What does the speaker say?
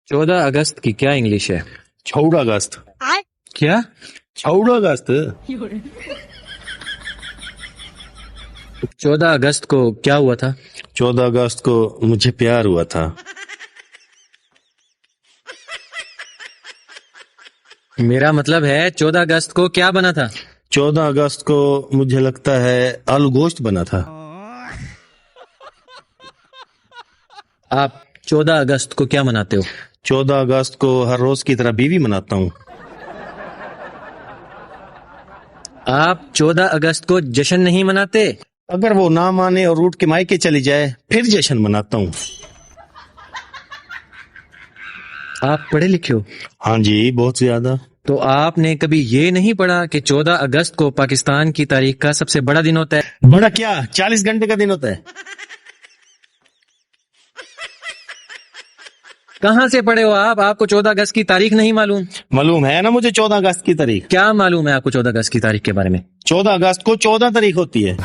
14 اگست کی کیا انگلش ہے؟ 14 اگست. کیا؟ 14 اگست. 14 اگست کو کیا ہوا تھا؟ 14 اگست کو مجھے پیار ہوا تھا. میرا مطلب ہے 14 اگست کو کیا بنا تھا؟ 14 اگست کو مجھے لگتا ہے آلو گوشت بنا تھا. آپ 14 اگست کو کیا مناتے ہو؟ 14 اگست کو ہر روز کی طرح بیوی مناتا ہوں. آپ 14 اگست کو جشن نہیں مناتے؟ اگر وہ نہ مانے اور روٹ کے مائکے چلی جائے پھر جشن مناتا ہوں. آپ پڑھے لکھے ہو؟ ہاں جی، بہت زیادہ. تو آپ نے کبھی یہ نہیں پڑھا کہ 14 اگست کو پاکستان کی تاریخ کا سب سے بڑا دن ہوتا ہے؟ بڑا کیا 40 گھنٹے کا دن ہوتا ہے. کہاں سے پڑھے ہو آپ؟ آپ کو 14 اگست کی تاریخ نہیں معلوم؟ معلوم ہے نا مجھے 14 اگست کی تاریخ. کیا معلوم ہے آپ کو 14 اگست کی تاریخ کے بارے میں؟ 14 اگست کو 14 تاریخ ہوتی ہے.